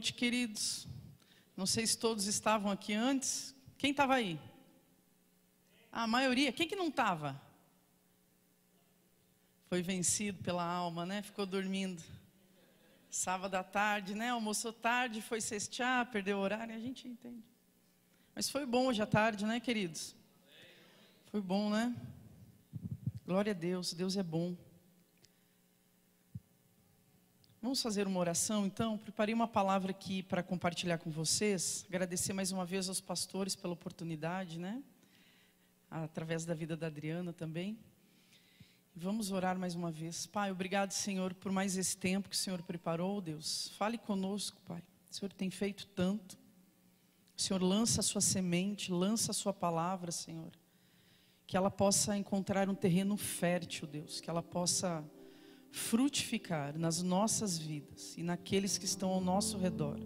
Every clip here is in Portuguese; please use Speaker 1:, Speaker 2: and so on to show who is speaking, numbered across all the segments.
Speaker 1: noite, queridos. Não sei se todos estavam aqui antes. Quem estava aí? A maioria. Quem que não estava? Foi vencido pela alma, né? Ficou dormindo. Sábado à tarde, né? Almoçou tarde, foi cestear, perdeu o horário, a gente entende. Mas foi bom hoje à tarde, né, queridos? Foi bom, né? Glória a Deus, Deus é bom. Vamos fazer uma oração, então? Preparei uma palavra aqui para compartilhar com vocês. Agradecer mais uma vez aos pastores pela oportunidade, né? Através da vida da Adriana também. Vamos orar mais uma vez. Pai, obrigado, Senhor, por mais esse tempo que o Senhor preparou, Deus. Fale conosco, Pai. O Senhor tem feito tanto. O Senhor lança a sua semente, lança a sua palavra, Senhor. Que ela possa encontrar um terreno fértil, Deus. Que ela possa frutificar nas nossas vidas e naqueles que estão ao nosso redor.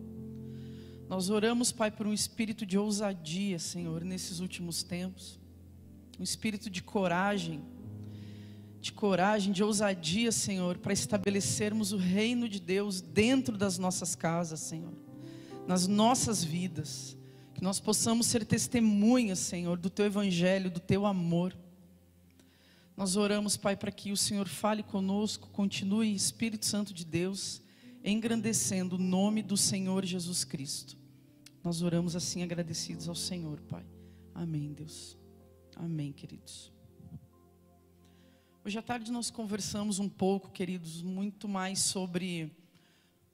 Speaker 1: Nós oramos, Pai, por um espírito de ousadia, Senhor, nesses últimos tempos. Um espírito de coragem, de ousadia, Senhor, para estabelecermos o reino de Deus dentro das nossas casas, Senhor, nas nossas vidas, que nós possamos ser testemunhas, Senhor, do Teu Evangelho, do Teu amor. Nós oramos, Pai, para que o Senhor fale conosco, continue, Espírito Santo de Deus, engrandecendo o nome do Senhor Jesus Cristo. Nós oramos assim agradecidos ao Senhor, Pai. Amém, Deus. Amém, queridos. Hoje à tarde nós conversamos um pouco, queridos, muito mais sobre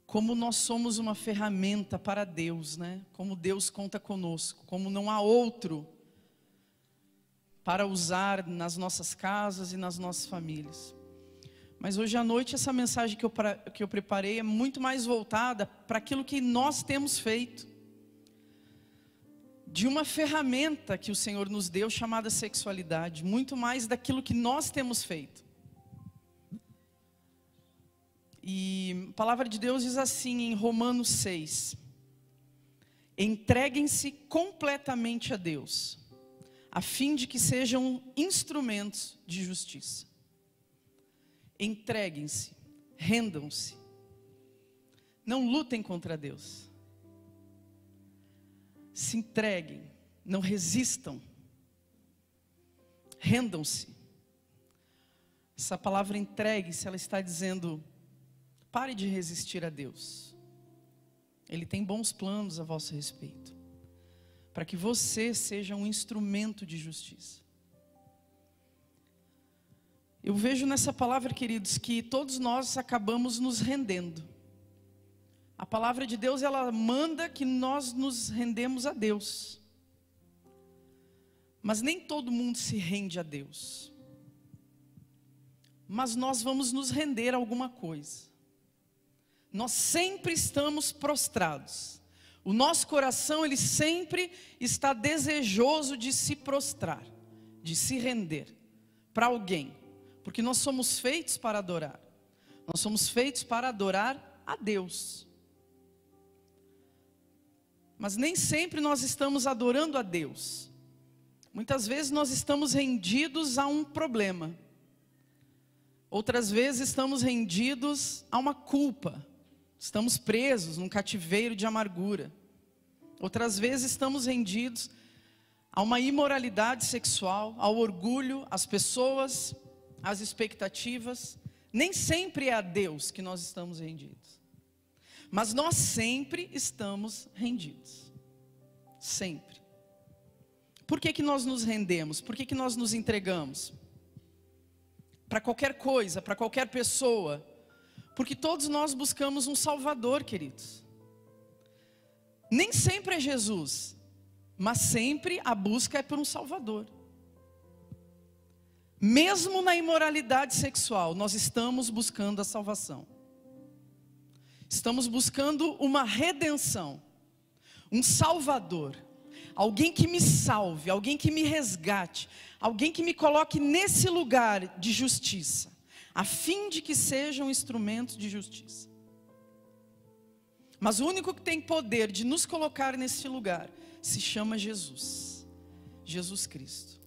Speaker 1: como nós somos uma ferramenta para Deus, né? Como Deus conta conosco, como não há outro para usar nas nossas casas e nas nossas famílias. Mas hoje à noite essa mensagem que eu preparei é muito mais voltada para aquilo que nós temos feito. De uma ferramenta que o Senhor nos deu chamada sexualidade, muito mais daquilo que nós temos feito. E a palavra de Deus diz assim em Romanos 6: entreguem-se completamente a Deus, a fim de que sejam instrumentos de justiça. Entreguem-se, rendam-se, não lutem contra Deus. Se entreguem, não resistam, rendam-se. Essa palavra entregue-se, ela está dizendo: pare de resistir a Deus. Ele tem bons planos a vosso respeito, para que você seja um instrumento de justiça. Eu vejo nessa palavra, queridos, que todos nós acabamos nos rendendo. A palavra de Deus, ela manda que nós nos rendemos a Deus. Mas nem todo mundo se rende a Deus. Mas nós vamos nos render a alguma coisa. Nós sempre estamos prostrados. O nosso coração, ele sempre está desejoso de se prostrar, de se render para alguém. Porque nós somos feitos para adorar. Nós somos feitos para adorar a Deus. Mas nem sempre nós estamos adorando a Deus. Muitas vezes nós estamos rendidos a um problema. Outras vezes estamos rendidos a uma culpa. Estamos presos num cativeiro de amargura. Outras vezes estamos rendidos a uma imoralidade sexual, ao orgulho, às pessoas, às expectativas. Nem sempre é a Deus que nós estamos rendidos. Mas nós sempre estamos rendidos. Sempre. Por que nós nos rendemos? Por que nós nos entregamos? Para qualquer coisa, para qualquer pessoa. Porque todos nós buscamos um Salvador, queridos. Nem sempre é Jesus, mas sempre a busca é por um Salvador. Mesmo na imoralidade sexual, nós estamos buscando a salvação. Estamos buscando uma redenção, um Salvador, alguém que me salve, alguém que me resgate, alguém que me coloque nesse lugar de justiça, a fim de que sejam instrumentos de justiça. Mas o único que tem poder de nos colocar nesse lugar se chama Jesus, Jesus Cristo.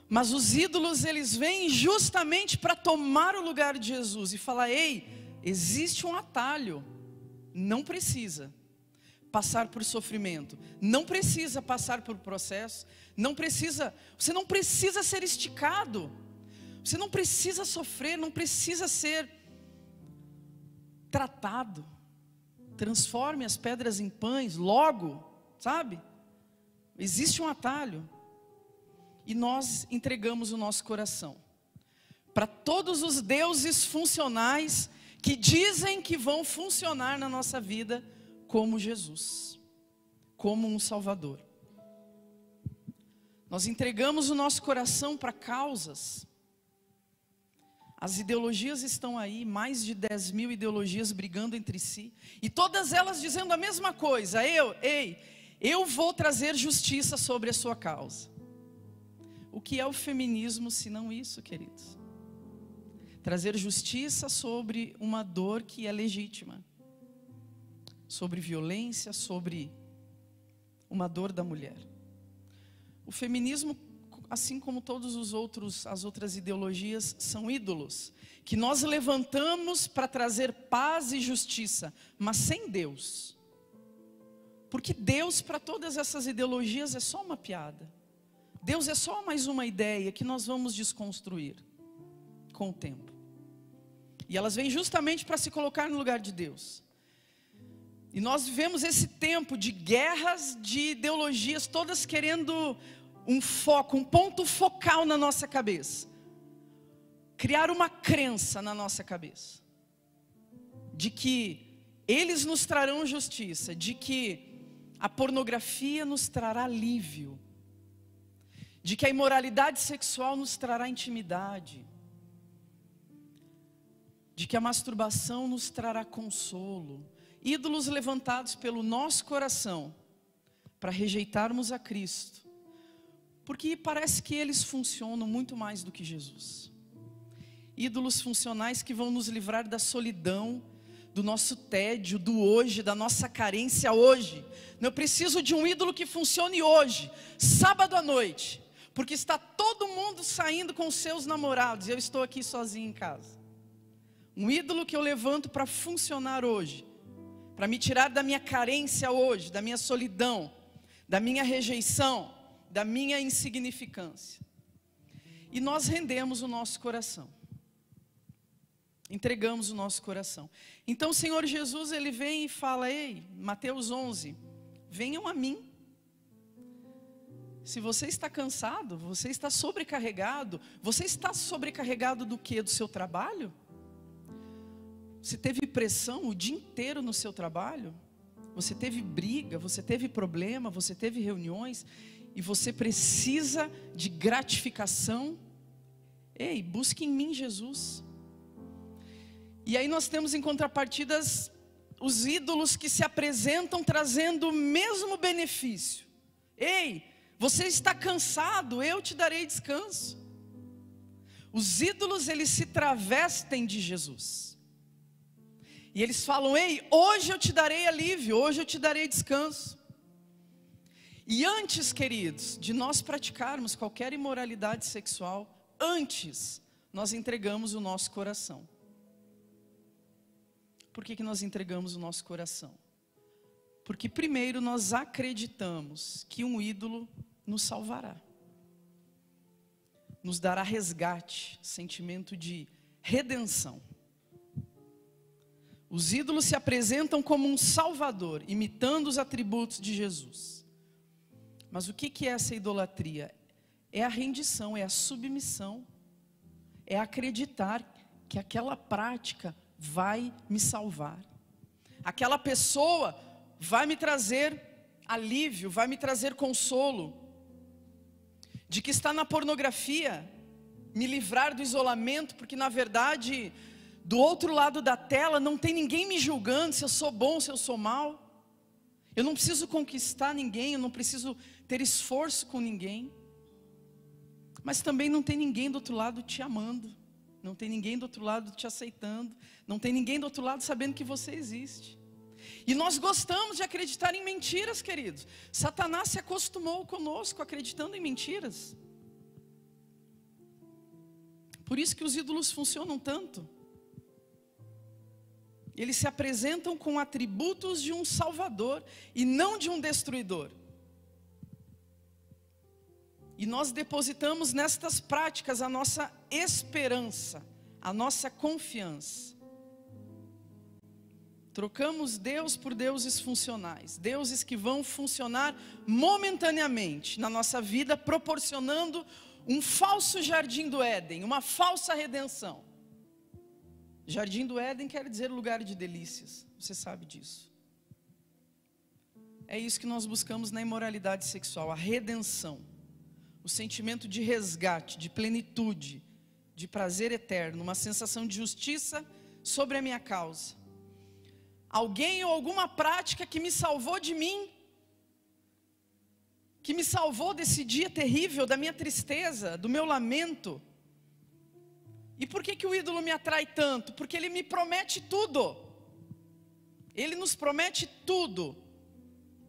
Speaker 1: Mas os ídolos, eles vêm justamente para tomar o lugar de Jesus e falar: ei, existe um atalho não precisa passar por sofrimento, não precisa passar por processo, você não precisa ser esticado, você não precisa sofrer, não precisa ser tratado. Transforme as pedras em pães logo, sabe? Existe um atalho. E nós entregamos o nosso coração para todos os deuses funcionais que dizem que vão funcionar na nossa vida como Jesus, como um Salvador. Nós entregamos o nosso coração para causas. As ideologias estão aí, mais de 10.000 ideologias brigando entre si, e todas elas dizendo a mesma coisa: eu vou trazer justiça sobre a sua causa. O que é o feminismo se não isso, queridos? Trazer justiça sobre uma dor que é legítima, sobre violência, sobre uma dor da mulher. O feminismo, assim como as outras ideologias, são ídolos que nós levantamos para trazer paz e justiça, mas sem Deus. Porque Deus, para todas essas ideologias, é só uma piada. Deus é só mais uma ideia que nós vamos desconstruir com o tempo. E elas vêm justamente para se colocar no lugar de Deus. E nós vivemos esse tempo de guerras, de ideologias, todas querendo um foco, um ponto focal na nossa cabeça. Criar uma crença na nossa cabeça. De que eles nos trarão justiça, de que a pornografia nos trará alívio, de que a imoralidade sexual nos trará intimidade, de que a masturbação nos trará consolo. Ídolos levantados pelo nosso coração para rejeitarmos a Cristo, porque parece que eles funcionam muito mais do que Jesus. Ídolos funcionais que vão nos livrar da solidão, do nosso tédio, do hoje, da nossa carência hoje. Eu preciso de um ídolo que funcione hoje, sábado à noite, porque está todo mundo saindo com os seus namorados e eu estou aqui sozinho em casa. Um ídolo que eu levanto para funcionar hoje, para me tirar da minha carência hoje, da minha solidão, da minha rejeição, da minha insignificância. E nós rendemos o nosso coração. Entregamos o nosso coração. Então o Senhor Jesus, Ele vem e fala: ei, Mateus 11, venham a mim. Se você está cansado, você está sobrecarregado do quê? Do seu trabalho? Você teve pressão o dia inteiro no seu trabalho? Você teve briga, você teve problema, você teve reuniões, e você precisa de gratificação? Ei, busque em mim Jesus. E aí nós temos em contrapartidas os ídolos que se apresentam trazendo o mesmo benefício. Ei, você está cansado, eu te darei descanso. Os ídolos, eles se travestem de Jesus. E eles falam: ei, hoje eu te darei alívio, hoje eu te darei descanso. E antes, queridos, de nós praticarmos qualquer imoralidade sexual, antes nós entregamos o nosso coração. Por que nós entregamos o nosso coração? Porque primeiro nós acreditamos que um ídolo nos salvará, nos dará resgate, sentimento de redenção. Os ídolos se apresentam como um salvador, imitando os atributos de Jesus. Mas o que é essa idolatria? É a rendição, é a submissão, é acreditar que aquela prática vai me salvar, aquela pessoa vai me trazer alívio, vai me trazer consolo, de que está na pornografia, me livrar do isolamento, porque na verdade, do outro lado da tela não tem ninguém me julgando se eu sou bom, se eu sou mal. Eu não preciso conquistar ninguém, eu não preciso ter esforço com ninguém. Mas também não tem ninguém do outro lado te amando, não tem ninguém do outro lado te aceitando, não tem ninguém do outro lado sabendo que você existe. E nós gostamos de acreditar em mentiras, queridos. Satanás se acostumou conosco acreditando em mentiras. Por isso que os ídolos funcionam tanto. eles se apresentam com atributos de um salvador e não de um destruidor. E nós depositamos nestas práticas a nossa esperança, a nossa confiança. Trocamos Deus por deuses funcionais, deuses que vão funcionar momentaneamente na nossa vida, proporcionando um falso jardim do Éden, uma falsa redenção. Jardim do Éden quer dizer lugar de delícias, você sabe disso. É isso que nós buscamos na imoralidade sexual, a redenção. O sentimento de resgate, de plenitude, de prazer eterno, uma sensação de justiça sobre a minha causa. Alguém ou alguma prática que me salvou de mim, que me salvou desse dia terrível, da minha tristeza, do meu lamento. E por que o ídolo me atrai tanto? Porque ele me promete tudo. Ele nos promete tudo,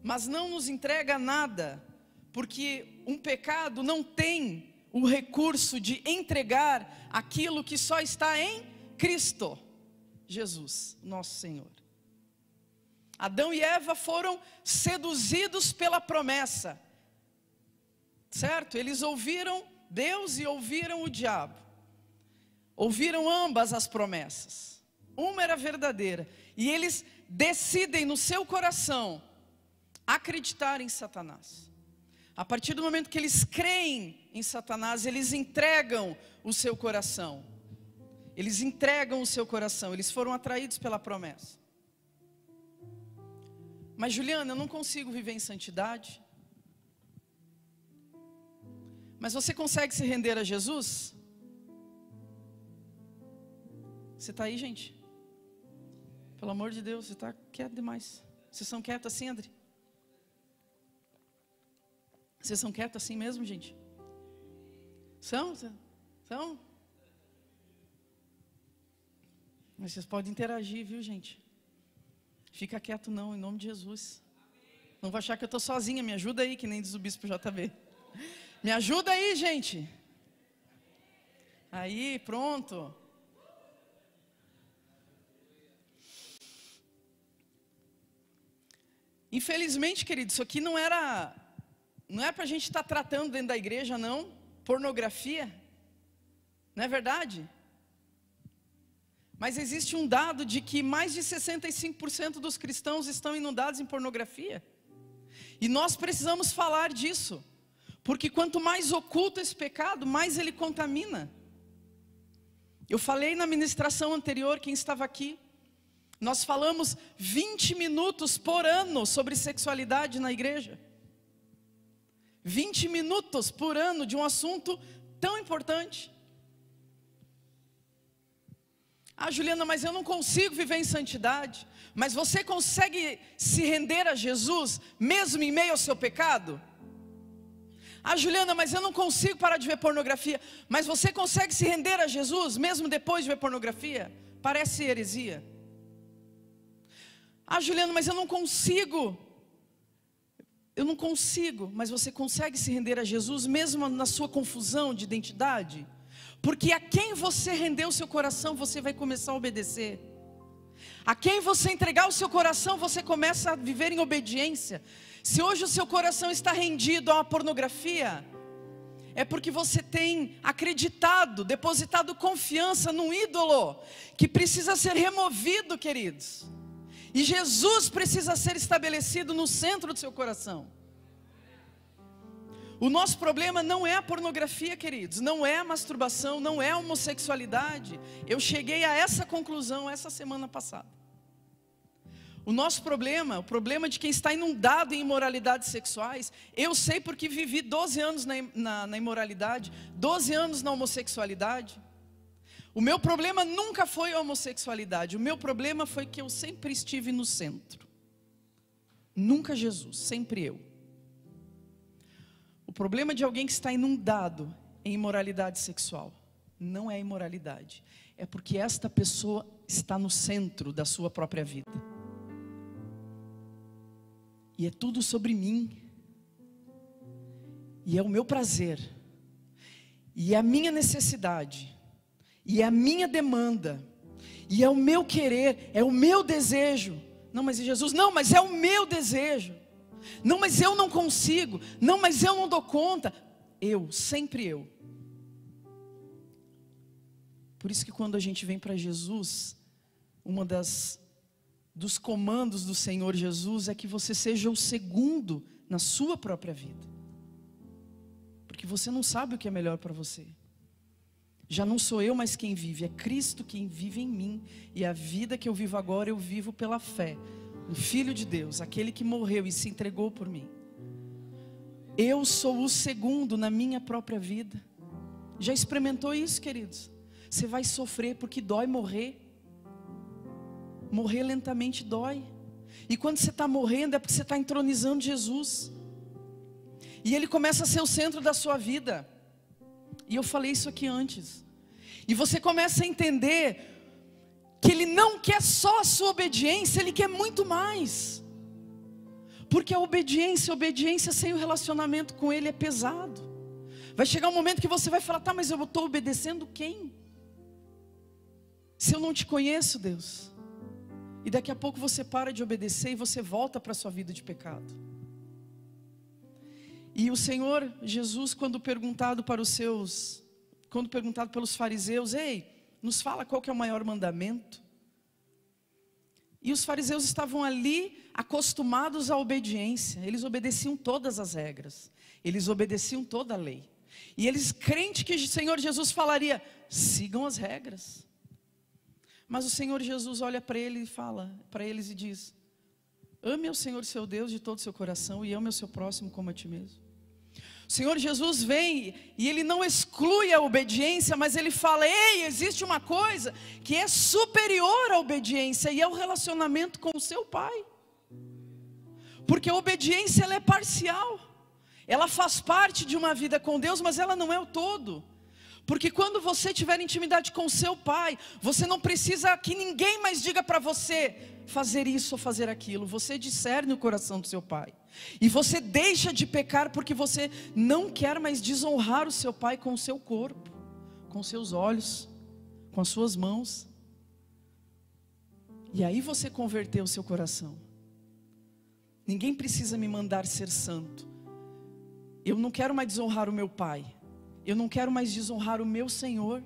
Speaker 1: mas não nos entrega nada. Porque um pecado não tem o recurso de entregar aquilo que só está em Cristo Jesus, nosso Senhor. Adão e Eva foram seduzidos pela promessa, certo? Eles ouviram Deus e ouviram o diabo. Ouviram ambas as promessas. Uma era verdadeira. E eles decidem no seu coração acreditar em Satanás. A partir do momento que eles creem em Satanás, eles entregam o seu coração. Eles entregam o seu coração. Eles foram atraídos pela promessa. Mas Juliana, eu não consigo viver em santidade. Mas você consegue se render a Jesus? Você está aí, gente? Pelo amor de Deus, você está quieto demais. Vocês são quietos assim, André? Vocês são quietos assim mesmo, gente? São? Mas vocês podem interagir, viu, gente? Fica quieto não, em nome de Jesus. Não vai achar que eu estou sozinha, me ajuda aí, que nem diz o bispo JB. Me ajuda aí, gente. Aí, pronto. Infelizmente, querido, isso aqui não é para a gente estar tratando dentro da igreja, não. Pornografia. Não é verdade? Mas existe um dado de que mais de 65% dos cristãos estão inundados em pornografia. E nós precisamos falar disso. Porque quanto mais oculto esse pecado, mais ele contamina. Eu falei na ministração anterior, quem estava aqui, nós falamos 20 minutos por ano sobre sexualidade na igreja. 20 minutos por ano de um assunto tão importante. Ah, Juliana, mas eu não consigo viver em santidade. Mas você consegue se render a Jesus mesmo em meio ao seu pecado? Ah, Juliana, mas eu não consigo parar de ver pornografia. Mas você consegue se render a Jesus mesmo depois de ver pornografia? Parece heresia. Ah, Juliana, mas eu não consigo. Mas você consegue se render a Jesus mesmo na sua confusão de identidade? Porque a quem você rendeu o seu coração, você vai começar a obedecer. A quem você entregar o seu coração, você começa a viver em obediência. Se hoje o seu coração está rendido a uma pornografia, é porque você tem acreditado, depositado confiança num ídolo que precisa ser removido, queridos. E Jesus precisa ser estabelecido no centro do seu coração. O nosso problema não é a pornografia, queridos, não é a masturbação, não é a homossexualidade. Eu cheguei a essa conclusão essa semana passada. O nosso problema, o problema de quem está inundado em imoralidades sexuais, eu sei porque vivi 12 anos na imoralidade, 12 anos na homossexualidade. O meu problema nunca foi a homossexualidade, o meu problema foi que eu sempre estive no centro. Nunca Jesus, sempre eu. O problema de alguém que está inundado em imoralidade sexual não é imoralidade, é porque esta pessoa está no centro da sua própria vida. E é tudo sobre mim. E é o meu prazer. E é a minha necessidade. E é a minha demanda. E é o meu querer, é o meu desejo. Não, mas Jesus, não, mas é o meu desejo. Não, mas eu não consigo. Não, mas eu não dou conta. Eu, sempre eu. Por isso que quando a gente vem para Jesus, dos comandos do Senhor Jesus é que você seja o segundo na sua própria vida. Porque você não sabe o que é melhor para você. Já não sou eu mais quem vive, é Cristo quem vive em mim. E a vida que eu vivo agora, eu vivo pela fé no Filho de Deus, aquele que morreu e se entregou por mim. Eu sou o segundo na minha própria vida. Já experimentou isso, queridos? Você vai sofrer porque dói morrer. Morrer lentamente dói. E quando você está morrendo é porque você está entronizando Jesus. E Ele começa a ser o centro da sua vida. E eu falei isso aqui antes. E você começa a entender que Ele não quer só a sua obediência, Ele quer muito mais. Porque a obediência sem o relacionamento com Ele é pesado. Vai chegar um momento que você vai falar, tá, mas eu estou obedecendo quem? Se eu não te conheço, Deus. E daqui a pouco você para de obedecer e você volta para a sua vida de pecado. E o Senhor Jesus, quando perguntado pelos fariseus, ei, nos fala qual que é o maior mandamento. E os fariseus estavam ali acostumados à obediência. Eles obedeciam todas as regras. Eles obedeciam toda a lei. E eles crentes que o Senhor Jesus falaria, sigam as regras. Mas o Senhor Jesus olha para ele e fala para eles e diz, ame ao Senhor seu Deus de todo o seu coração e ame ao seu próximo como a ti mesmo. O Senhor Jesus vem e Ele não exclui a obediência, mas Ele fala, ei, existe uma coisa que é superior à obediência e é o relacionamento com o seu Pai. Porque a obediência ela é parcial, ela faz parte de uma vida com Deus, mas ela não é o todo. Porque quando você tiver intimidade com o seu Pai, você não precisa que ninguém mais diga para você fazer isso ou fazer aquilo. Você discerne o coração do seu Pai. E você deixa de pecar porque você não quer mais desonrar o seu Pai com o seu corpo, com os seus olhos, com as suas mãos. E aí você converteu o seu coração. Ninguém precisa me mandar ser santo. Eu não quero mais desonrar o meu Pai. Eu não quero mais desonrar o meu Senhor.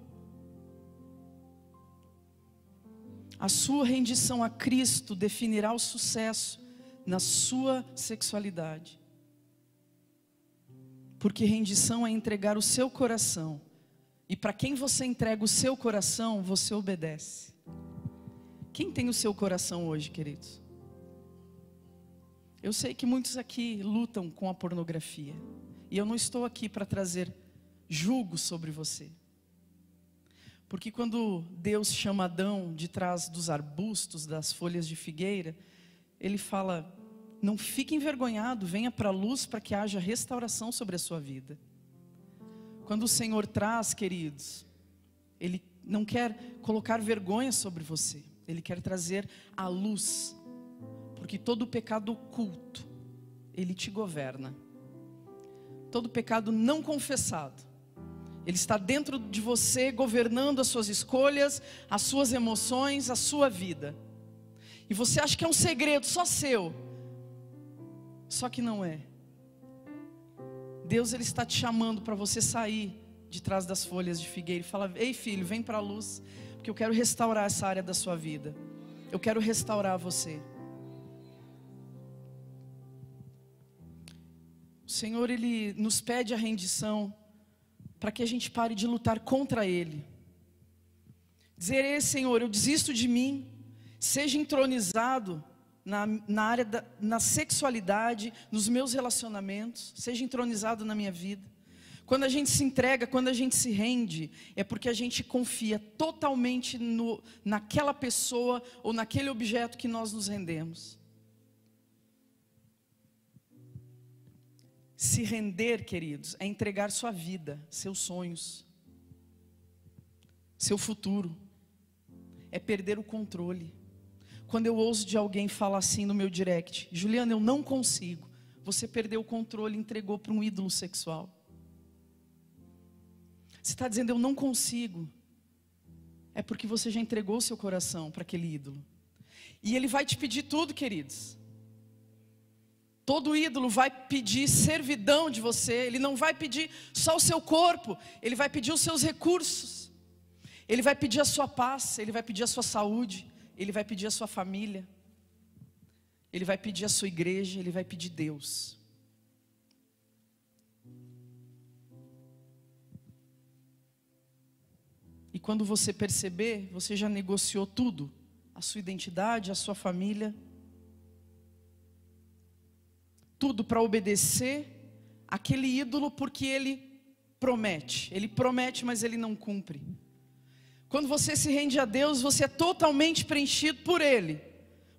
Speaker 1: A sua rendição a Cristo definirá o sucesso na sua sexualidade. Porque rendição é entregar o seu coração. E para quem você entrega o seu coração, você obedece. Quem tem o seu coração hoje, queridos? Eu sei que muitos aqui lutam com a pornografia. E eu não estou aqui para trazer julgo sobre você. Porque quando Deus chama Adão de trás dos arbustos, das folhas de figueira, Ele fala, não fique envergonhado, venha para a luz para que haja restauração sobre a sua vida. Quando o Senhor traz, queridos, Ele não quer colocar vergonha sobre você, Ele quer trazer a luz. Porque todo pecado oculto, ele te governa. Todo pecado não confessado, ele está dentro de você, governando as suas escolhas, as suas emoções, a sua vida. E você acha que é um segredo só seu. Só que não é. Deus ele está te chamando para você sair de trás das folhas de figueira e falar, ei filho, vem para a luz, porque eu quero restaurar essa área da sua vida. Eu quero restaurar você. O Senhor ele nos pede a rendição para que a gente pare de lutar contra Ele. Dizer, ei Senhor, eu desisto de mim. Seja entronizado na área na sexualidade, nos meus relacionamentos. Seja entronizado na minha vida. Quando a gente se entrega, quando a gente se rende, é porque a gente confia totalmente naquela pessoa ou naquele objeto que nós nos rendemos. Se render, queridos, é entregar sua vida, seus sonhos, seu futuro. É perder o controle. Quando eu ouço de alguém falar assim no meu direct, Juliana, eu não consigo. Você perdeu o controle e entregou para um ídolo sexual. Você está dizendo, eu não consigo. é porque você já entregou o seu coração para aquele ídolo. E ele vai te pedir tudo, queridos. Todo ídolo vai pedir servidão de você. Ele não vai pedir só o seu corpo, ele vai pedir os seus recursos. Ele vai pedir a sua paz, ele vai pedir a sua saúde, ele vai pedir a sua família, ele vai pedir a sua igreja, ele vai pedir Deus. E quando você perceber, você já negociou tudo, a sua identidade, a sua família, tudo para obedecer aquele ídolo, porque ele promete, mas ele não cumpre. Quando você se rende a Deus, você é totalmente preenchido por Ele,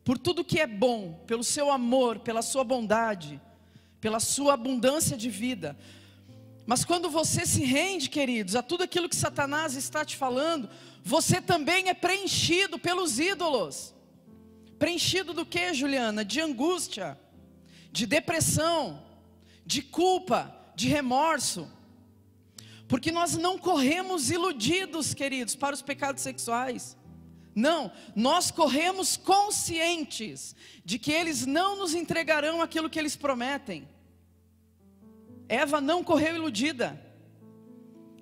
Speaker 1: por tudo que é bom, pelo seu amor, pela sua bondade, pela sua abundância de vida. Mas quando você se rende, queridos, a tudo aquilo que Satanás está te falando, você também é preenchido pelos ídolos. Preenchido do que, Juliana? De angústia, de depressão, de culpa, de remorso. Porque nós não corremos iludidos, queridos, para os pecados sexuais. Não, nós corremos conscientes de que eles não nos entregarão aquilo que eles prometem. Eva não correu iludida.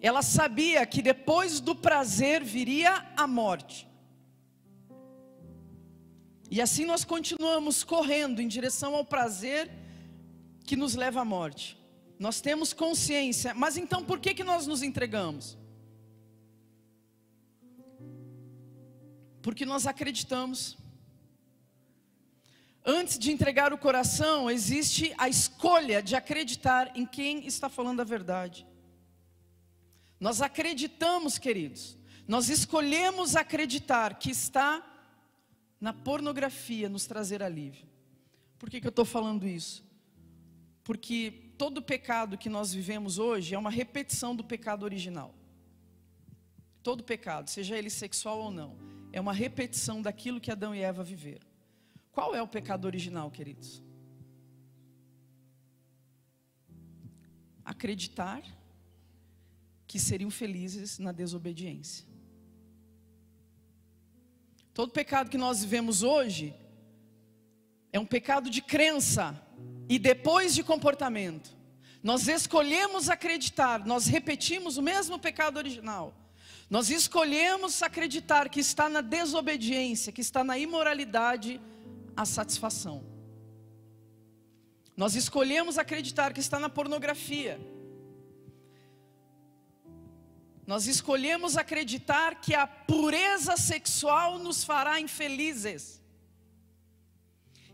Speaker 1: Ela sabia que depois do prazer viria a morte. E assim nós continuamos correndo em direção ao prazer que nos leva à morte. Nós temos consciência, mas então por que nós nos entregamos? Porque nós acreditamos. Antes de entregar o coração, existe a escolha de acreditar em quem está falando a verdade. Nós acreditamos, queridos, nós escolhemos acreditar que está na pornografia nos trazer alívio. Por que eu estou falando isso? Porque todo pecado que nós vivemos hoje é uma repetição do pecado original. Todo pecado, seja ele sexual ou não, é uma repetição daquilo que Adão e Eva viveram. Qual é o pecado original, queridos? Acreditar que seriam felizes na desobediência. Todo pecado que nós vivemos hoje é um pecado de crença e depois de comportamento. Nós escolhemos acreditar, nós repetimos o mesmo pecado original. Nós escolhemos acreditar que está na desobediência, que está na imoralidade, a satisfação. Nós escolhemos acreditar que está na pornografia. Nós escolhemos acreditar que a pureza sexual nos fará infelizes,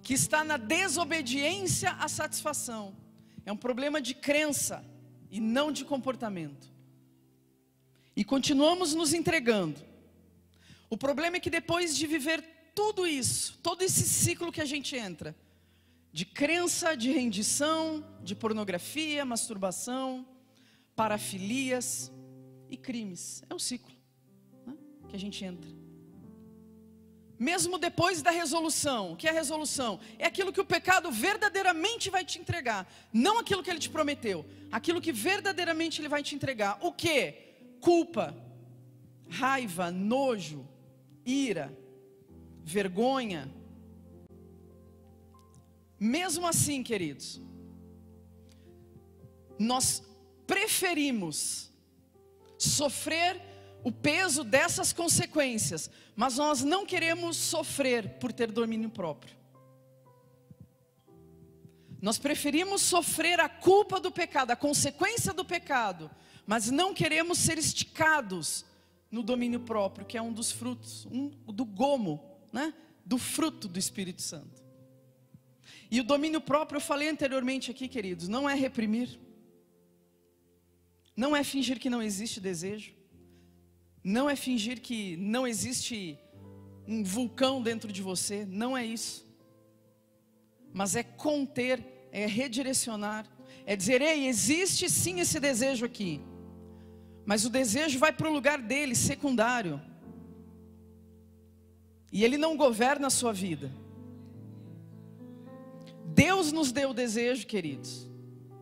Speaker 1: que está na desobediência à satisfação. É um problema de crença e não de comportamento. E continuamos nos entregando. O problema é que depois de viver tudo isso, todo esse ciclo que a gente entra, de crença, de rendição, de pornografia, masturbação, parafilias e crimes, é o ciclo, né, que a gente entra. Mesmo depois da resolução, o que é a resolução? É aquilo que o pecado verdadeiramente vai te entregar, não aquilo que ele te prometeu, aquilo que verdadeiramente ele vai te entregar. O que? Culpa, raiva, nojo, ira, vergonha. Mesmo assim, queridos, nós preferimos sofrer o peso dessas consequências, mas nós não queremos sofrer por ter domínio próprio. Nós preferimos sofrer a culpa do pecado, a consequência do pecado, mas não queremos ser esticados no domínio próprio, que é um dos frutos, do gomo, né? Do fruto do Espírito Santo. E o domínio próprio, eu falei anteriormente aqui, queridos, não é reprimir, não é fingir que não existe desejo, não é fingir que não existe um vulcão dentro de você, não é isso. Mas é conter, é redirecionar, é dizer, ei, existe sim esse desejo aqui, mas o desejo vai para o lugar dele, secundário. E ele não governa a sua vida. Deus nos deu o desejo, queridos.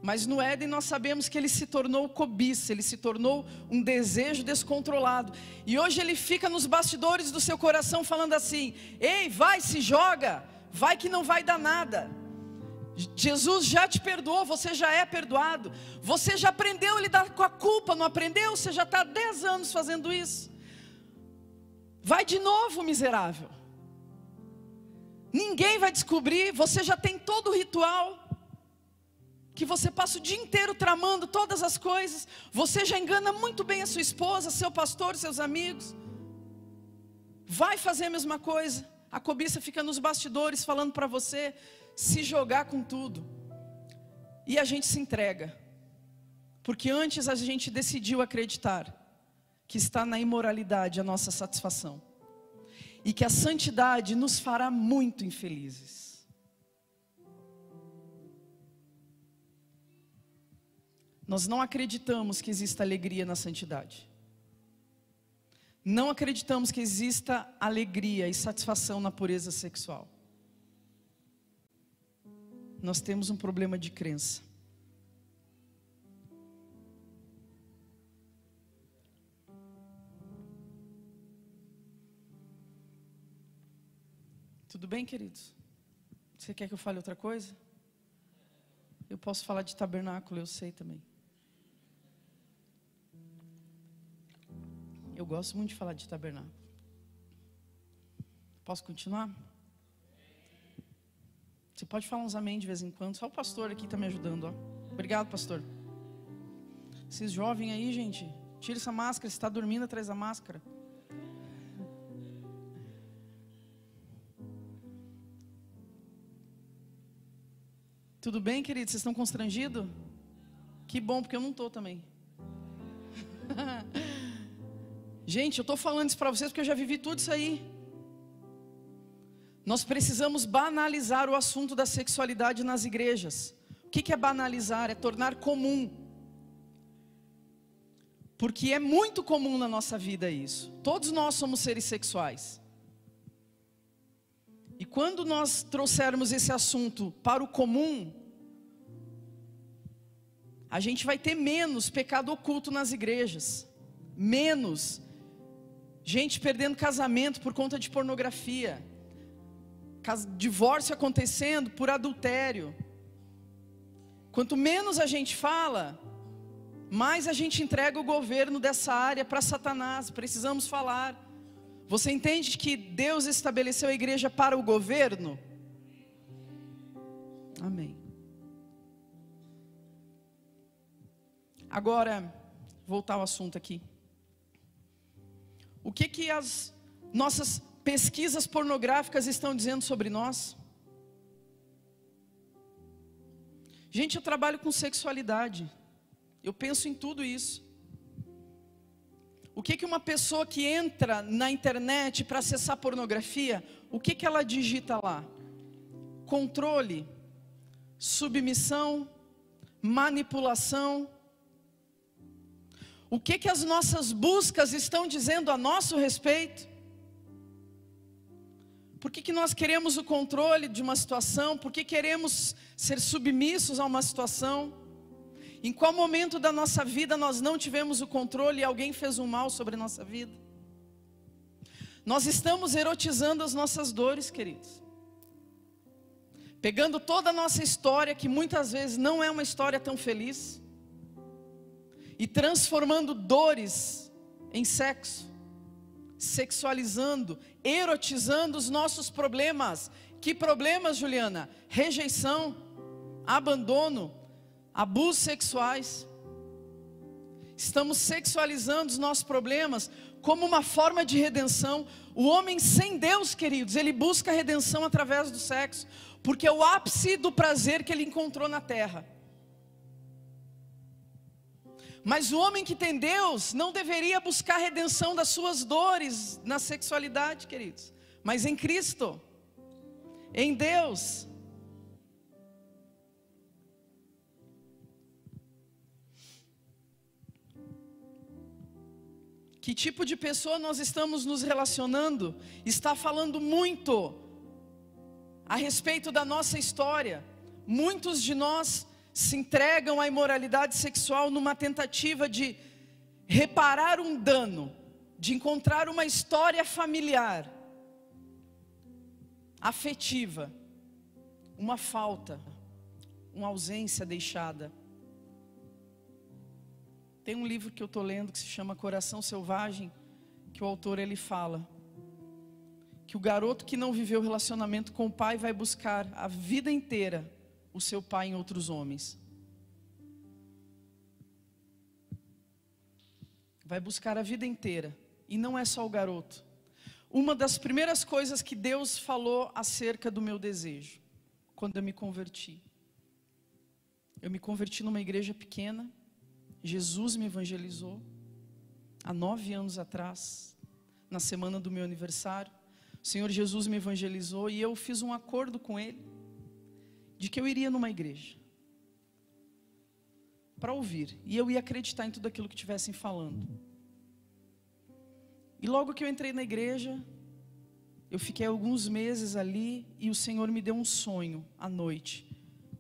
Speaker 1: Mas no Éden nós sabemos que ele se tornou cobiça, ele se tornou um desejo descontrolado. E hoje ele fica nos bastidores do seu coração falando assim: ei, vai, se joga, vai que não vai dar nada. Jesus já te perdoou, você já é perdoado. Você já aprendeu a lidar com a culpa, não aprendeu? Você já está há 10 anos fazendo isso. Vai de novo, miserável. Ninguém vai descobrir, você já tem todo o ritual, que você passa o dia inteiro tramando todas as coisas. Você já engana muito bem a sua esposa, seu pastor, seus amigos. Vai fazer a mesma coisa. A cobiça fica nos bastidores falando para você se jogar com tudo. E a gente se entrega. Porque antes a gente decidiu acreditar que está na imoralidade a nossa satisfação. E que a santidade nos fará muito infelizes. Nós não acreditamos que exista alegria na santidade. Não acreditamos que exista alegria e satisfação na pureza sexual. Nós temos um problema de crença. Tudo bem, queridos? Você quer que eu fale outra coisa? Eu posso falar de tabernáculo, eu sei também. Eu gosto muito de falar de tabernáculo. Posso continuar? Você pode falar uns amém de vez em quando. Só o pastor aqui está me ajudando, ó. Obrigado, pastor. Esses jovens aí, gente, tira essa máscara. Você está dormindo atrás da máscara. Tudo bem, queridos? Vocês estão constrangidos? Que bom, porque eu não estou também. Gente, eu estou falando isso para vocês porque eu já vivi tudo isso aí. Nós precisamos banalizar o assunto da sexualidade nas igrejas. O que é banalizar? É tornar comum. Porque é muito comum na nossa vida isso. Todos nós somos seres sexuais. E quando nós trouxermos esse assunto para o comum, a gente vai ter menos pecado oculto nas igrejas. Menos gente perdendo casamento por conta de pornografia. Divórcio acontecendo por adultério. Quanto menos a gente fala, mais a gente entrega o governo dessa área para Satanás. Precisamos falar. Você entende que Deus estabeleceu a igreja para o governo? Amém. Agora, voltar ao assunto aqui. O que as nossas pesquisas pornográficas estão dizendo sobre nós? Gente, eu trabalho com sexualidade. Eu penso em tudo isso. O que uma pessoa que entra na internet para acessar pornografia, o que ela digita lá? Controle, submissão, manipulação. O que as nossas buscas estão dizendo a nosso respeito? Por que nós queremos o controle de uma situação? Por que queremos ser submissos a uma situação? Em qual momento da nossa vida nós não tivemos o controle e alguém fez um mal sobre a nossa vida? Nós estamos erotizando as nossas dores, queridos. Pegando toda a nossa história, que muitas vezes não é uma história tão feliz, e transformando dores em sexo, sexualizando, erotizando os nossos problemas. Que problemas, Juliana? Rejeição, abandono, abusos sexuais. Estamos sexualizando os nossos problemas como uma forma de redenção. O homem sem Deus, queridos, ele busca redenção através do sexo, porque é o ápice do prazer que ele encontrou na terra. Mas o homem que tem Deus não deveria buscar redenção das suas dores na sexualidade, queridos, mas em Cristo, em Deus. Que tipo de pessoa nós estamos nos relacionando? Está falando muito a respeito da nossa história. Muitos de nós se entregam à imoralidade sexual numa tentativa de reparar um dano, de encontrar uma história familiar, afetiva, uma falta, uma ausência deixada. Tem um livro que eu estou lendo que se chama Coração Selvagem, que o autor ele fala que o garoto que não viveu relacionamento com o pai vai buscar a vida inteira o seu pai em outros homens. Vai buscar a vida inteira. E não é só o garoto. Uma das primeiras coisas que Deus falou acerca do meu desejo, quando eu me converti. Eu me converti numa igreja pequena. Jesus me evangelizou há 9 anos atrás, na semana do meu aniversário. O Senhor Jesus me evangelizou e eu fiz um acordo com Ele, de que eu iria numa igreja, para ouvir, e eu ia acreditar em tudo aquilo que estivessem falando. E logo que eu entrei na igreja, eu fiquei alguns meses ali, e o Senhor me deu um sonho à noite,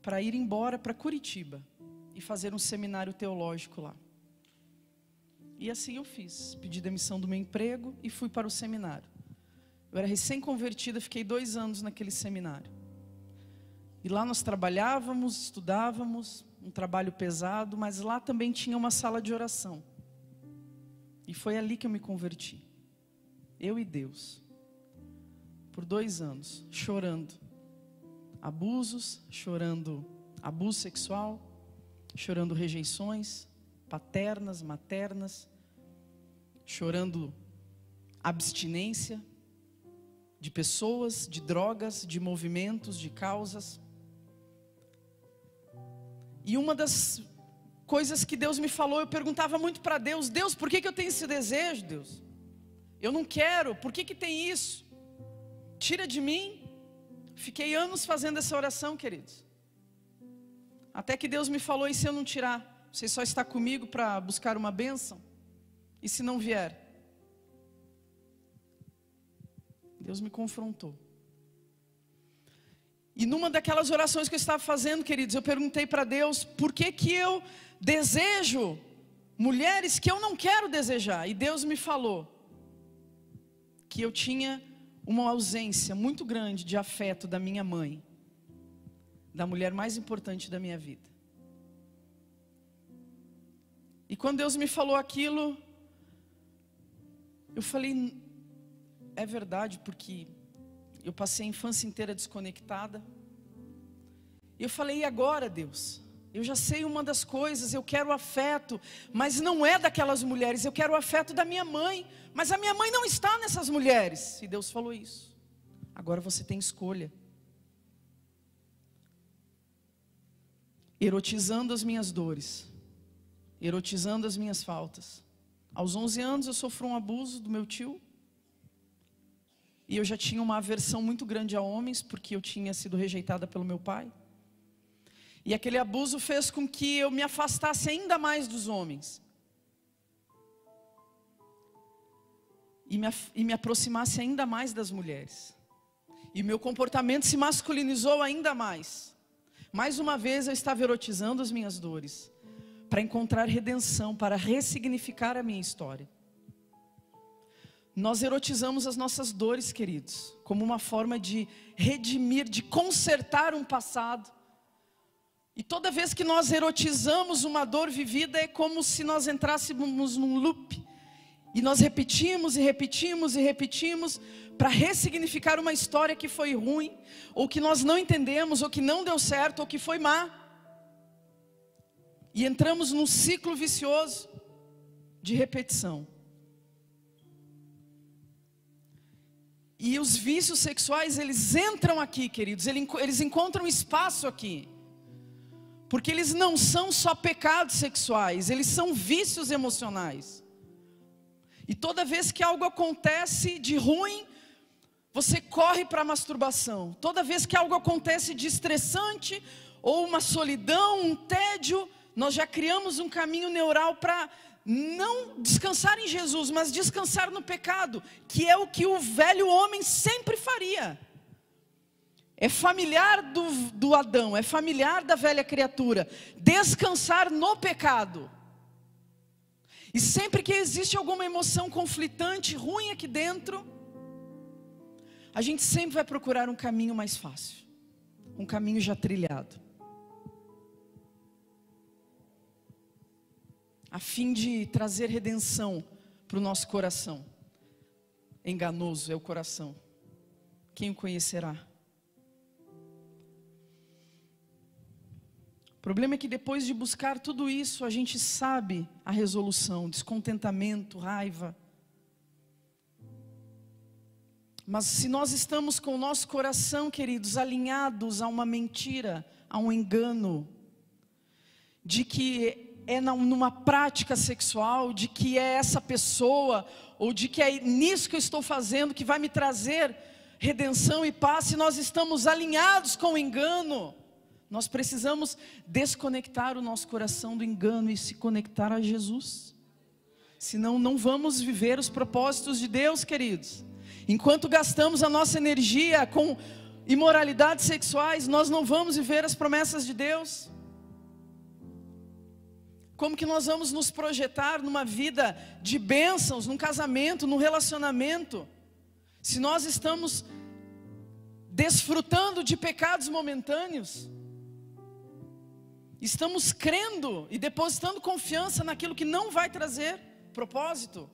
Speaker 1: para ir embora para Curitiba, e fazer um seminário teológico lá. E assim eu fiz, pedi demissão do meu emprego e fui para o seminário. Eu era recém-convertida, fiquei 2 anos naquele seminário. E lá nós trabalhávamos, estudávamos, um trabalho pesado, mas lá também tinha uma sala de oração. E foi ali que eu me converti. Eu e Deus. Por 2 anos, chorando. Abusos, chorando abuso sexual, chorando rejeições paternas, maternas, chorando abstinência de pessoas, de drogas, de movimentos, de causas. E uma das coisas que Deus me falou, eu perguntava muito para Deus: Deus, por que eu tenho esse desejo, Deus? Eu não quero, por que tem isso? Tira de mim. Fiquei anos fazendo essa oração, queridos. Até que Deus me falou: e se eu não tirar? Você só está comigo para buscar uma bênção? E se não vier? Deus me confrontou. E numa daquelas orações que eu estava fazendo, queridos, eu perguntei para Deus: por que eu desejo mulheres que eu não quero desejar? E Deus me falou que eu tinha uma ausência muito grande de afeto da minha mãe, da mulher mais importante da minha vida. E quando Deus me falou aquilo, eu falei: é verdade, porque eu passei a infância inteira desconectada. E eu falei: e agora, Deus? Eu já sei uma das coisas, eu quero afeto, mas não é daquelas mulheres, eu quero o afeto da minha mãe, mas a minha mãe não está nessas mulheres. E Deus falou isso: agora você tem escolha. Erotizando as minhas dores, erotizando as minhas faltas. Aos 11 anos eu sofri um abuso do meu tio. E eu já tinha uma aversão muito grande a homens, porque eu tinha sido rejeitada pelo meu pai. E aquele abuso fez com que eu me afastasse ainda mais dos homens. E me aproximasse ainda mais das mulheres. E meu comportamento se masculinizou ainda mais. Mais uma vez eu estava erotizando as minhas dores, para encontrar redenção, para ressignificar a minha história. Nós erotizamos as nossas dores, queridos, como uma forma de redimir, de consertar um passado. E toda vez que nós erotizamos uma dor vivida, é como se nós entrássemos num loop. E nós repetimos e repetimos e repetimos, para ressignificar uma história que foi ruim, ou que nós não entendemos, ou que não deu certo, ou que foi má. E entramos num ciclo vicioso de repetição. E os vícios sexuais, eles entram aqui, queridos, eles encontram espaço aqui. Porque eles não são só pecados sexuais, eles são vícios emocionais. E toda vez que algo acontece de ruim, você corre para a masturbação. Toda vez que algo acontece de estressante, ou uma solidão, um tédio, nós já criamos um caminho neural para não descansar em Jesus, mas descansar no pecado, que é o que o velho homem sempre faria. É familiar do Adão, é familiar da velha criatura. Descansar no pecado. E sempre que existe alguma emoção conflitante, ruim aqui dentro, a gente sempre vai procurar um caminho mais fácil. Um caminho já trilhado. A fim de trazer redenção para o nosso coração. Enganoso é o coração. Quem o conhecerá? O problema é que depois de buscar tudo isso, a gente sabe a resolução: descontentamento, raiva. Mas se nós estamos com o nosso coração, queridos, alinhados a uma mentira, a um engano, de que é numa prática sexual, de que é essa pessoa, ou de que é nisso que eu estou fazendo que vai me trazer redenção e paz, se nós estamos alinhados com o engano, nós precisamos desconectar o nosso coração do engano e se conectar a Jesus. Senão não vamos viver os propósitos de Deus, queridos. Enquanto gastamos a nossa energia com imoralidades sexuais, nós não vamos viver as promessas de Deus. Como que nós vamos nos projetar numa vida de bênçãos, num casamento, num relacionamento, se nós estamos desfrutando de pecados momentâneos? Estamos crendo e depositando confiança naquilo que não vai trazer propósito.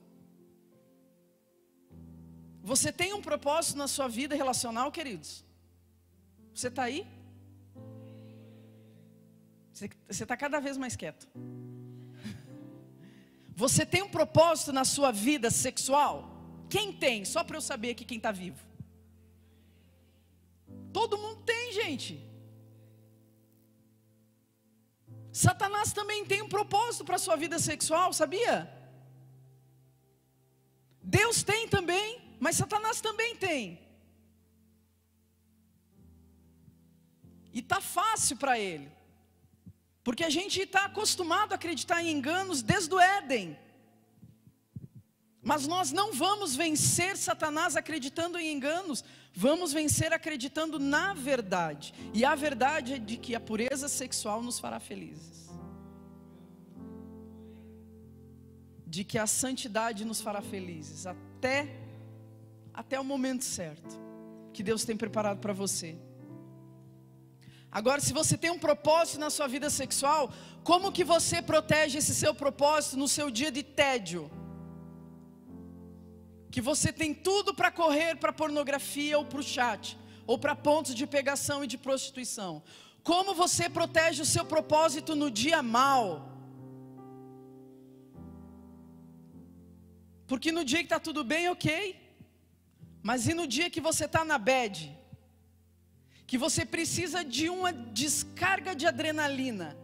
Speaker 1: Você tem um propósito na sua vida relacional, queridos? Você está aí? Você está cada vez mais quieto. Você tem um propósito na sua vida sexual? Quem tem? Só para eu saber aqui quem está vivo. Todo mundo tem, gente. Satanás também tem um propósito para a sua vida sexual, sabia? Deus tem também, mas Satanás também tem. E está fácil para ele. Porque a gente está acostumado a acreditar em enganos desde o Éden. Mas nós não vamos vencer Satanás acreditando em enganos. Vamos vencer acreditando na verdade. E a verdade é de que a pureza sexual nos fará felizes. De que a santidade nos fará felizes. Até o momento certo. Que Deus tem preparado para você. Agora, se você tem um propósito na sua vida sexual, como que você protege esse seu propósito no seu dia de tédio? Que você tem tudo para correr para pornografia ou para o chat, ou para pontos de pegação e de prostituição. Como você protege o seu propósito no dia mau? Porque no dia que está tudo bem, ok. Mas e no dia que você está na bad? Que você precisa de uma descarga de adrenalina.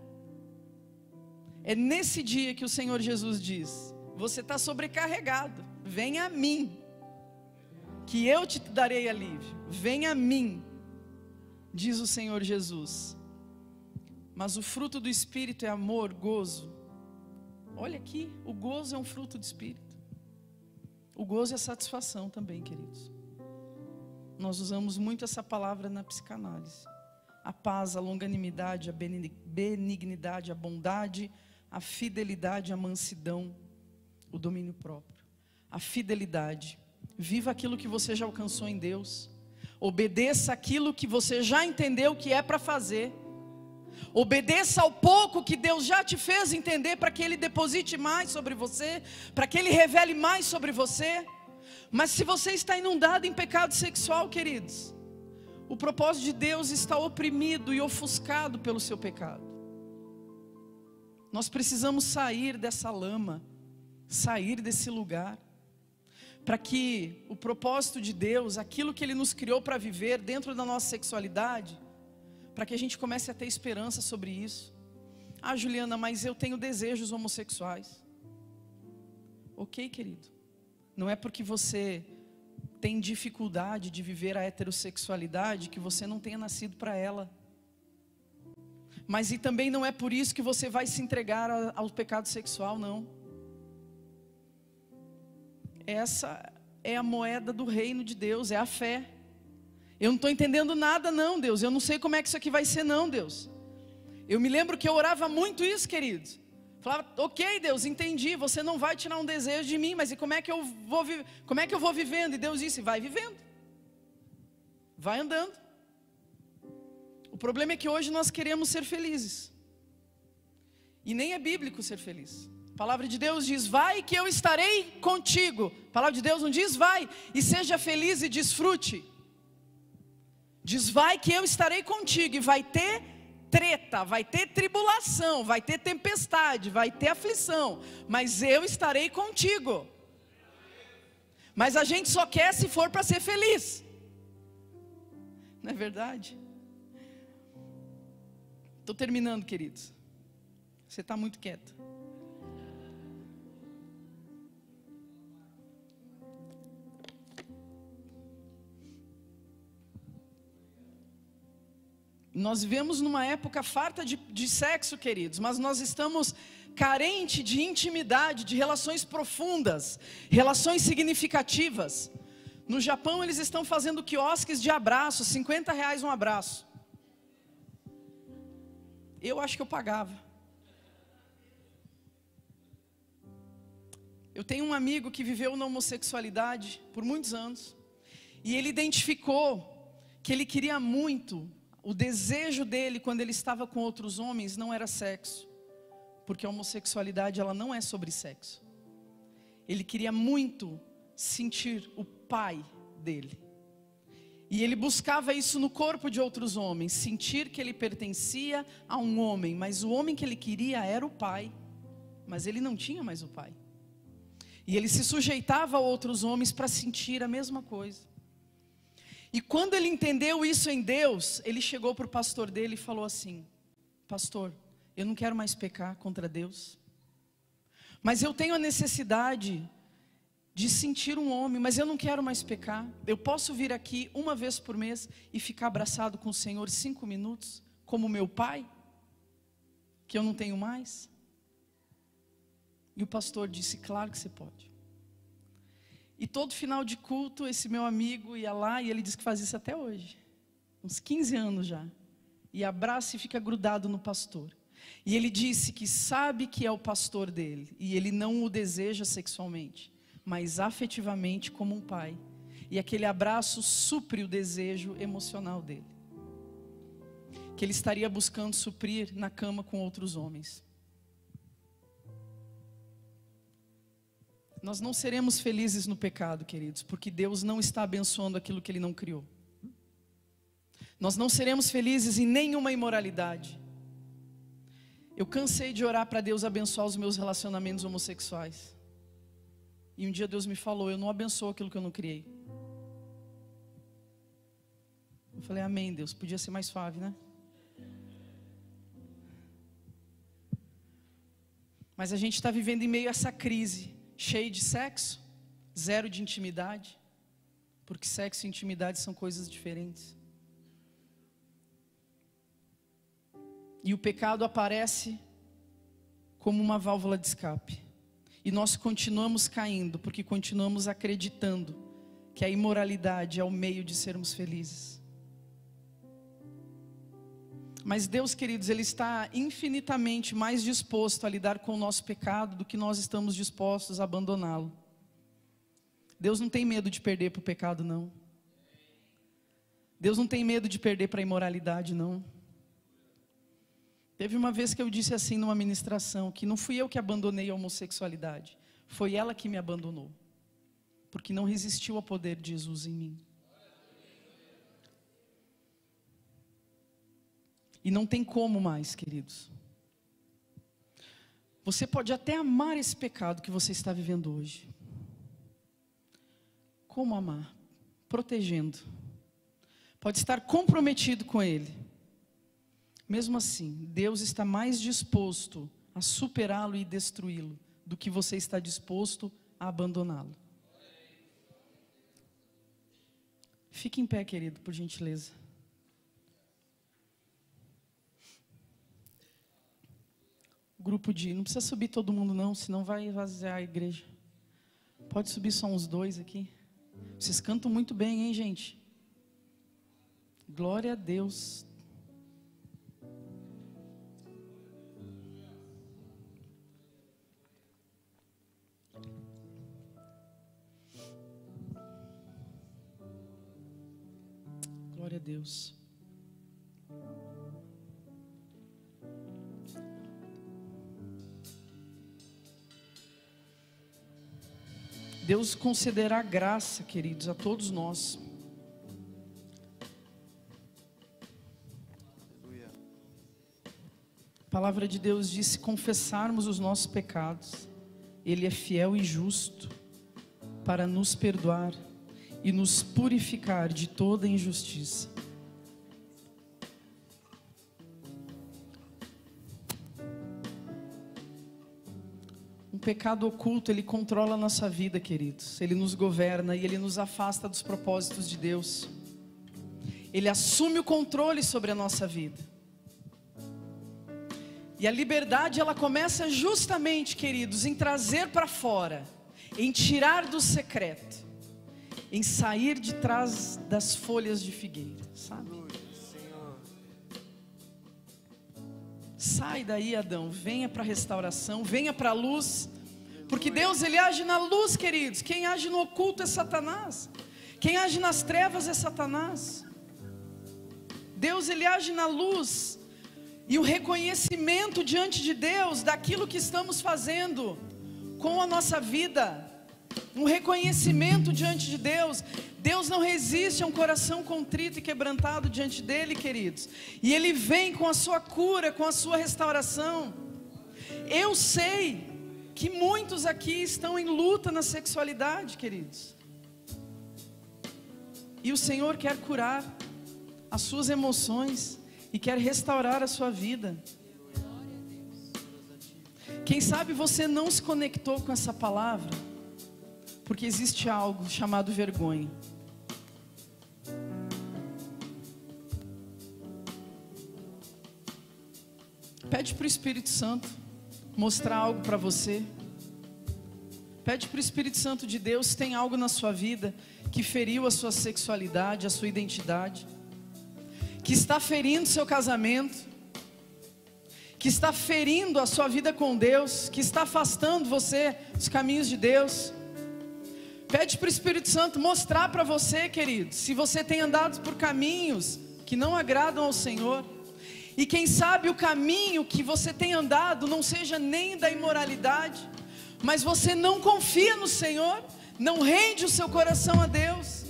Speaker 1: É nesse dia que o Senhor Jesus diz: você está sobrecarregado, venha a mim, que eu te darei alívio. Venha a mim, diz o Senhor Jesus. Mas o fruto do Espírito é amor, gozo. Olha aqui, o gozo é um fruto do Espírito. O gozo é satisfação também, queridos. Nós usamos muito essa palavra na psicanálise. A paz, a longanimidade, a benignidade, a bondade, a fidelidade, a mansidão, o domínio próprio. A fidelidade. Viva aquilo que você já alcançou em Deus. Obedeça aquilo que você já entendeu que é para fazer. Obedeça ao pouco que Deus já te fez entender, para que Ele deposite mais sobre você, para que Ele revele mais sobre você. Mas se você está inundado em pecado sexual, queridos, o propósito de Deus está oprimido e ofuscado pelo seu pecado. Nós precisamos sair dessa lama, sair desse lugar, para que o propósito de Deus, aquilo que Ele nos criou para viver dentro da nossa sexualidade, para que a gente comece a ter esperança sobre isso. Ah, Juliana, mas eu tenho desejos homossexuais. Ok, querido. Não é porque você tem dificuldade de viver a heterossexualidade que você não tenha nascido para ela. Mas e também não é por isso que você vai se entregar ao pecado sexual, não. Essa é a moeda do reino de Deus, é a fé. Eu não estou entendendo nada não, Deus. Eu não sei como é que isso aqui vai ser não, Deus. Eu me lembro que eu orava muito isso, queridos. Falava, ok, Deus, entendi. Você não vai tirar um desejo de mim, mas e como é que eu vou vivendo? E Deus disse, vai vivendo. Vai andando. O problema é que hoje nós queremos ser felizes. E nem é bíblico ser feliz. A palavra de Deus diz, vai que eu estarei contigo. A palavra de Deus não diz, vai e seja feliz e desfrute. Diz, vai que eu estarei contigo. E vai ter treta, vai ter tribulação, vai ter tempestade, vai ter aflição. Mas eu estarei contigo. Mas a gente só quer se for para ser feliz. Não é verdade? Estou terminando, queridos. Você está muito quieto. Nós vivemos numa época farta de sexo, queridos, mas nós estamos carentes de intimidade, de relações profundas, relações significativas. No Japão eles estão fazendo quiosques de abraço, R$50 um abraço. Eu acho que eu pagava. Eu tenho um amigo que viveu na homossexualidade por muitos anos. E ele identificou que ele queria muito, o desejo dele quando ele estava com outros homens não era sexo. Porque a homossexualidade ela não é sobre sexo. Ele queria muito sentir o pai dele. E ele buscava isso no corpo de outros homens, sentir que ele pertencia a um homem, mas o homem que ele queria era o pai, mas ele não tinha mais o pai. E ele se sujeitava a outros homens para sentir a mesma coisa. E quando ele entendeu isso em Deus, ele chegou para o pastor dele e falou assim, pastor, eu não quero mais pecar contra Deus, mas eu tenho a necessidade de sentir um homem, mas eu não quero mais pecar. Eu posso vir aqui uma vez por mês e ficar abraçado com o Senhor 5 minutos, como meu pai, que eu não tenho mais? E o pastor disse, claro que você pode. E todo final de culto, esse meu amigo ia lá, e ele diz que faz isso até hoje, uns 15 anos já, e abraça e fica grudado no pastor. E ele disse que sabe que é o pastor dele, e ele não o deseja sexualmente, mas afetivamente como um pai. E aquele abraço supre o desejo emocional dele, que ele estaria buscando suprir na cama com outros homens. Nós não seremos felizes no pecado, queridos, porque Deus não está abençoando aquilo que Ele não criou. Nós não seremos felizes em nenhuma imoralidade. Eu cansei de orar para Deus abençoar os meus relacionamentos homossexuais. E um dia Deus me falou, eu não abençoo aquilo que eu não criei. Eu falei, amém, Deus, podia ser mais suave, né? Mas a gente está vivendo em meio a essa crise, cheio de sexo, zero de intimidade, porque sexo e intimidade são coisas diferentes. E o pecado aparece como uma válvula de escape. E nós continuamos caindo, porque continuamos acreditando que a imoralidade é o meio de sermos felizes. Mas Deus, queridos, Ele está infinitamente mais disposto a lidar com o nosso pecado do que nós estamos dispostos a abandoná-lo. Deus não tem medo de perder para o pecado, não. Deus não tem medo de perder para a imoralidade, não. Teve uma vez que eu disse assim numa ministração, que não fui eu que abandonei a homossexualidade, foi ela que me abandonou, porque não resistiu ao poder de Jesus em mim. E não tem como mais, queridos. Você pode até amar esse pecado que você está vivendo hoje. Como amar? Protegendo. Pode estar comprometido com ele. Mesmo assim, Deus está mais disposto a superá-lo e destruí-lo do que você está disposto a abandoná-lo. Fique em pé, querido, por gentileza. Grupo de... Não precisa subir todo mundo não, senão vai esvaziar a igreja. Pode subir só uns 2 aqui. Vocês cantam muito bem, hein, gente? Glória a Deus. Glória a Deus. Deus concederá graça, queridos, a todos nós. A palavra de Deus diz: se confessarmos os nossos pecados, Ele é fiel e justo para nos perdoar e nos purificar de toda injustiça. Um pecado oculto, ele controla a nossa vida, queridos. Ele nos governa e ele nos afasta dos propósitos de Deus. Ele assume o controle sobre a nossa vida. E a liberdade, ela começa justamente, queridos, em trazer para fora, em tirar do secreto, em sair de trás das folhas de figueira, sabe? Sai daí, Adão, venha para a restauração, venha para a luz, porque Deus, Ele age na luz, queridos. Quem age no oculto é Satanás, quem age nas trevas é Satanás. Deus, Ele age na luz, e o reconhecimento diante de Deus daquilo que estamos fazendo com a nossa vida, um reconhecimento diante de Deus. Deus não resiste a um coração contrito e quebrantado diante dEle, queridos. E Ele vem com a sua cura, com a sua restauração. Eu sei que muitos aqui estão em luta na sexualidade, queridos. E o Senhor quer curar as suas emoções e quer restaurar a sua vida. Quem sabe você não se conectou com essa palavra porque existe algo chamado vergonha. Pede para o Espírito Santo mostrar algo para você. Pede para o Espírito Santo de Deus se tem algo na sua vida que feriu a sua sexualidade, a sua identidade, que está ferindo seu casamento, que está ferindo a sua vida com Deus, que está afastando você dos caminhos de Deus. Pede para o Espírito Santo mostrar para você, querido, se você tem andado por caminhos que não agradam ao Senhor. E quem sabe o caminho que você tem andado não seja nem da imoralidade, mas você não confia no Senhor, não rende o seu coração a Deus.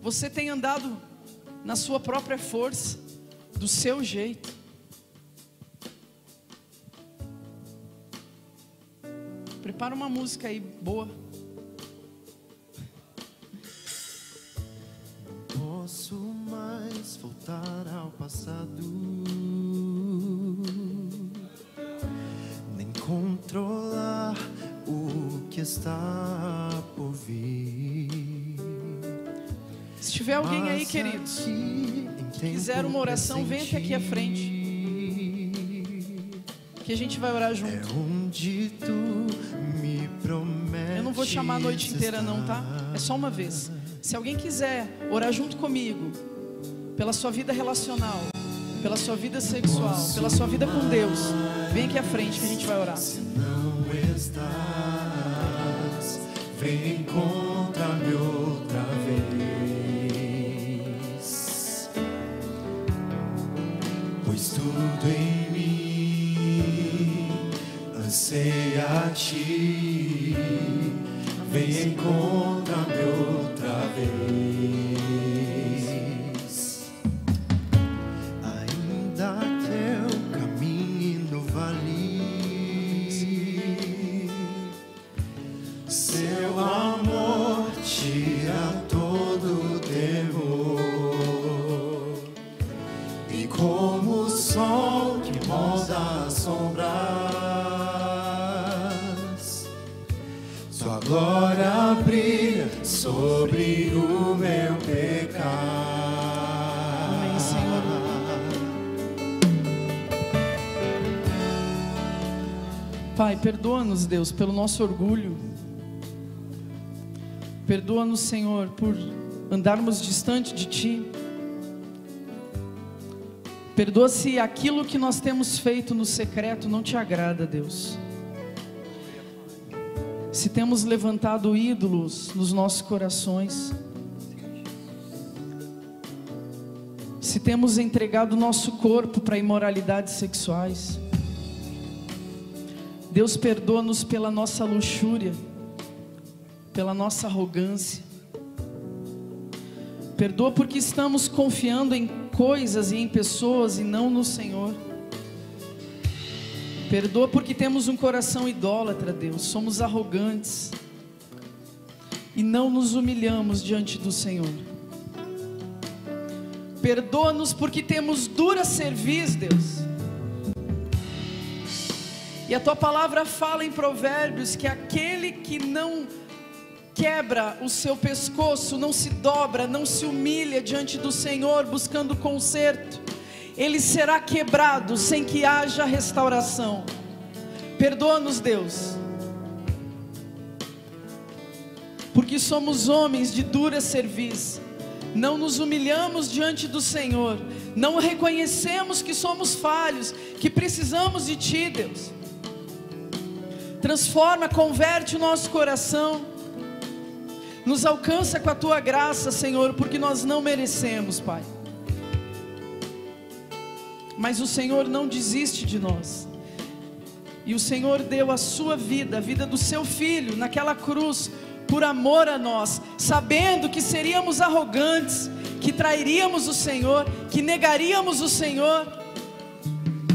Speaker 1: Você tem andado na sua própria força, do seu jeito. Prepara uma música aí boa.
Speaker 2: Posso mais voltar ao passado, nem controlar o que está por vir.
Speaker 1: Se tiver alguém aí, queridos, que quiser uma oração, vem aqui à frente, que a gente vai orar junto.
Speaker 2: É onde tu me prometes.
Speaker 1: Eu não vou chamar a noite inteira não, tá? É só uma vez. Se alguém quiser orar junto comigo, pela sua vida relacional, pela sua vida sexual, pela sua vida com Deus, vem aqui à frente que a gente vai orar.
Speaker 2: Se não estás, vem encontra-me outra vez, pois tudo em mim anseia a ti. Vem encontra-me outra vez. Ainda que eu caminhe no vale, seu amor tira todo o temor. E como o sol que molda as sombras, sua glória brilha sobre o meu pecado.
Speaker 1: Amém, Senhor. Pai, perdoa-nos, Deus, pelo nosso orgulho. Perdoa-nos, Senhor, por andarmos distante de Ti. Perdoa se aquilo que nós temos feito no secreto não Te agrada, Deus. Se temos levantado ídolos nos nossos corações, se temos entregado o nosso corpo para imoralidades sexuais, Deus, perdoa-nos pela nossa luxúria, pela nossa arrogância. Perdoa porque estamos confiando em coisas e em pessoas e não no Senhor. Perdoa porque temos um coração idólatra, Deus. Somos arrogantes e não nos humilhamos diante do Senhor. Perdoa-nos porque temos dura cerviz, Deus. E a Tua palavra fala em Provérbios que aquele que não quebra o seu pescoço, não se dobra, não se humilha diante do Senhor buscando conserto, ele será quebrado sem que haja restauração. Perdoa-nos, Deus, porque somos homens de dura cerviz, não nos humilhamos diante do Senhor, não reconhecemos que somos falhos, que precisamos de Ti, Deus. Transforma, converte o nosso coração, nos alcança com a Tua graça, Senhor, porque nós não merecemos, Pai. Mas o Senhor não desiste de nós. E o Senhor deu a Sua vida, a vida do Seu Filho, naquela cruz, por amor a nós, sabendo que seríamos arrogantes, que trairíamos o Senhor, que negaríamos o Senhor.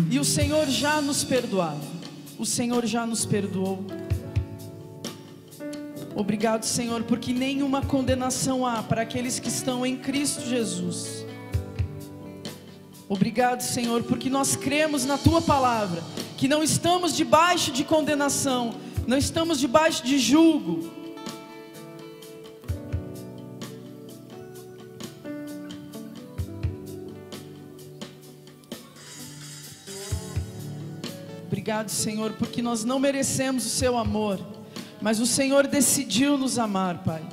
Speaker 1: E o Senhor já nos perdoava. O Senhor já nos perdoou. Obrigado, Senhor, porque nenhuma condenação há para aqueles que estão em Cristo Jesus. Obrigado, Senhor, porque nós cremos na Tua palavra, que não estamos debaixo de condenação, não estamos debaixo de julgo. Obrigado, Senhor, porque nós não merecemos o Seu amor, mas o Senhor decidiu nos amar, Pai.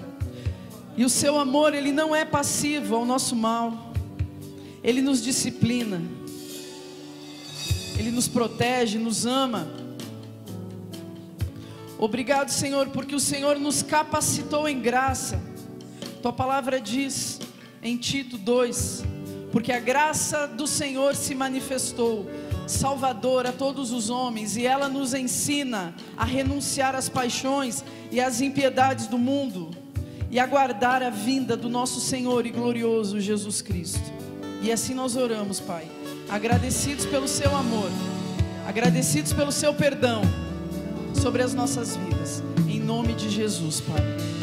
Speaker 1: E o Seu amor, Ele não é passivo ao nosso mal. Ele nos disciplina. Ele nos protege, nos ama. Obrigado, Senhor, porque o Senhor nos capacitou em graça. Tua palavra diz em Tito 2: porque a graça do Senhor se manifestou, salvador a todos os homens, e ela nos ensina a renunciar às paixões e às impiedades do mundo, e aguardar a vinda do nosso Senhor e glorioso Jesus Cristo. E assim nós oramos, Pai, agradecidos pelo Seu amor, agradecidos pelo Seu perdão sobre as nossas vidas, em nome de Jesus, Pai.